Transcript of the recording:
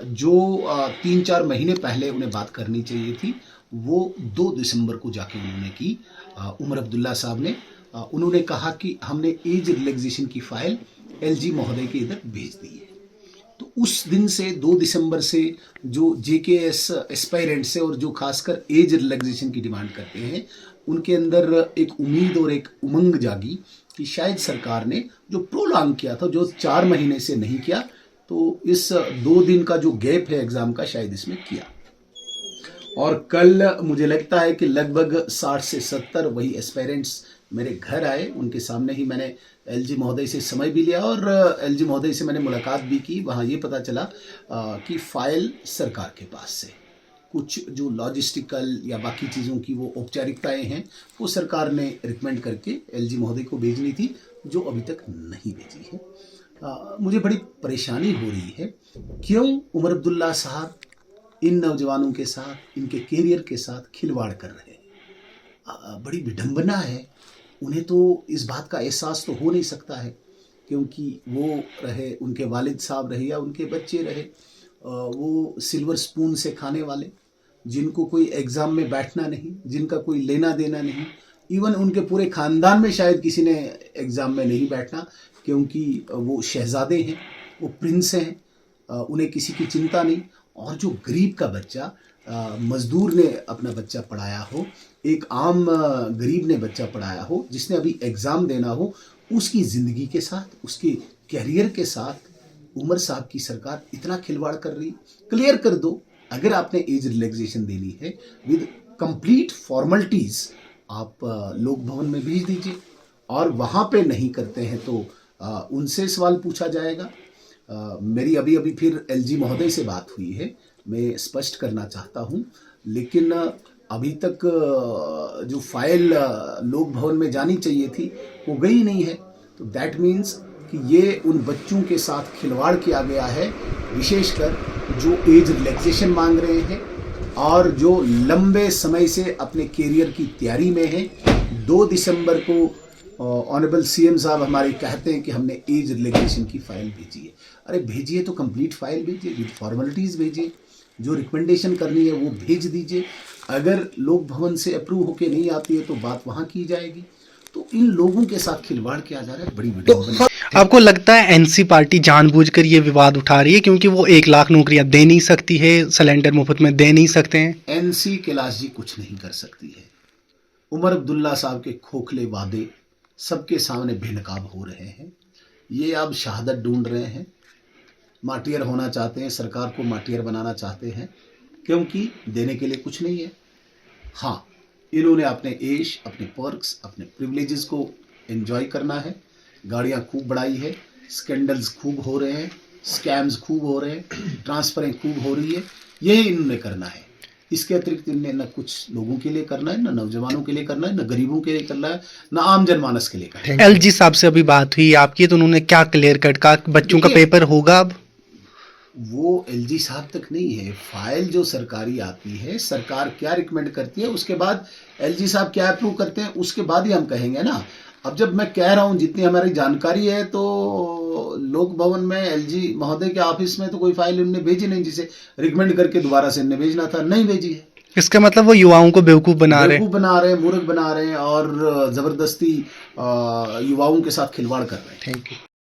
जो 3-4 महीने पहले उन्हें बात करनी चाहिए थी, वो 2 दिसंबर को जाके उन्होंने की। उमर अब्दुल्ला साहब ने उन्होंने कहा कि हमने एज रिलैक्सेशन की फाइल एलजी महोदय के इधर भेज दी है। तो उस दिन से 2 दिसंबर से जो जेकेएस एस्पायरेंट्स है और जो खासकर एज रिलैक्सेशन की डिमांड करते हैं, उनके अंदर एक उम्मीद और एक उमंग जागी कि शायद सरकार ने जो प्रोलॉन्ग किया था, जो 4 महीने से नहीं किया, तो इस 2 दिन का जो गैप है एग्ज़ाम का, शायद इसमें किया। और कल मुझे लगता है कि लगभग 60 से 70 वही एस्पायरेंट्स मेरे घर आए। उनके सामने ही मैंने एलजी महोदय से समय भी लिया और एलजी महोदय से मैंने मुलाकात भी की। वहाँ ये पता चला कि फ़ाइल सरकार के पास से कुछ जो लॉजिस्टिकल या बाकी चीज़ों की वो औपचारिकताएं हैं, वो सरकार ने रिकमेंड करके एलजी महोदय को भेजनी थी, जो अभी तक नहीं भेजी है। मुझे बड़ी परेशानी हो रही है, क्यों उमर अब्दुल्ला साहब इन नौजवानों के साथ, इनके कैरियर के साथ खिलवाड़ कर रहे हैं। बड़ी विडंबना है। उन्हें तो इस बात का एहसास तो हो नहीं सकता है, क्योंकि वो रहे, उनके वालिद साहब रहे या उनके बच्चे रहे, वो सिल्वर स्पून से खाने वाले, जिनको कोई एग्ज़ाम में बैठना नहीं, जिनका कोई लेना देना नहीं। इवन उनके पूरे ख़ानदान में शायद किसी ने एग्ज़ाम में नहीं बैठना, क्योंकि वो शहज़ादे हैं, वो प्रिंस हैं, उन्हें किसी की चिंता नहीं। और जो गरीब का बच्चा, मज़दूर ने अपना बच्चा पढ़ाया हो, एक आम गरीब ने बच्चा पढ़ाया हो, जिसने अभी एग्ज़ाम देना हो, उसकी ज़िंदगी के साथ, उसके कैरियर के साथ उमर साहब की सरकार इतना खिलवाड़ कर रही। क्लियर कर दो, अगर आपने एज रिलैक्सेशन देनी है विद कंप्लीट फॉर्मेलिटीज़, आप लोक भवन में भेज दीजिए। और वहाँ पे नहीं करते हैं तो उनसे सवाल पूछा जाएगा। मेरी अभी अभी फिर एलजी महोदय से बात हुई है, मैं स्पष्ट करना चाहता हूँ, लेकिन अभी तक जो फाइल लोक भवन में जानी चाहिए थी वो गई नहीं है। तो दैट मीन्स कि ये उन बच्चों के साथ खिलवाड़ किया गया है, विशेषकर जो एज रिलैक्सेशन मांग रहे हैं और जो लंबे समय से अपने कैरियर की तैयारी में हैं। 2 दिसंबर को ऑनरेबल सीएम साहब हमारे कहते हैं कि हमने एज रिलैक्सेशन की फ़ाइल भेजी है। अरे भेजिए तो कंप्लीट फ़ाइल भेजिए, विद फॉर्मेलिटीज़ भेजिए, जो रिकमेंडेशन करनी है वो भेज दीजिए। अगर लोक भवन से अप्रूव होके नहीं आती है तो बात वहाँ की जाएगी। तो इन लोगों के साथ खिलवाड़ किया जा रहा है, बड़ी विडंबना। आपको लगता है एनसी पार्टी जानबूझकर ये विवाद उठा रही है क्योंकि वो 1 लाख नौकरियां दे नहीं सकती है, सिलेंडर मुफ्त में दे नहीं सकते हैं? एनसी कैलाश जी कुछ नहीं कर सकती है। उमर अब्दुल्ला साहब के खोखले वादे सबके सामने बेनकाब हो रहे हैं। ये अब शहादत ढूंढ रहे हैं, माटियर होना चाहते हैं, सरकार को माटियर बनाना चाहते हैं, क्योंकि देने के लिए कुछ नहीं है। हाँ, इन्होंने अपने ऐश, अपने पर्क्स, अपने प्रिविलेजेस को एंजॉय करना है। गाड़ियाँ खूब बढ़ाई है, स्कैंडल्स खूब हो रहे हैं, स्कैम्स खूब हो रहे हैं, ट्रांसफरें खूब हो रही है, यही इन्होंने करना है। इसके अतिरिक्त इन्हें न कुछ लोगों के लिए करना है, न नौजवानों के लिए करना है, न गरीबों के लिए करना है, न आम जनमानस के लिए करना है। एलजी साहब से अभी बात हुई आपकी, तो उन्होंने क्या क्लियर कट कहा? बच्चों का पेपर होगा अब? वो एलजी साहब तक नहीं है। फाइल जो सरकारी आती है, सरकार क्या रिकमेंड करती है, उसके बाद एलजी साहब क्या अप्रूव करते हैं, उसके बाद ही हम कहेंगे ना। अब जब मैं कह रहा हूँ, जितनी हमारी जानकारी है, तो लोक भवन में एलजी महोदय के ऑफिस में तो कोई फाइल उन्होंने भेजी नहीं, जिसे रिकमेंड करके दोबारा से इन्हें भेजना था, नहीं भेजी है। इसका मतलब वो युवाओं को बेवकूफ़ बना रहे हैं, मूर्ख बना रहे हैं और ज़बरदस्ती युवाओं के साथ खिलवाड़ कर रहे हैं। Thank you.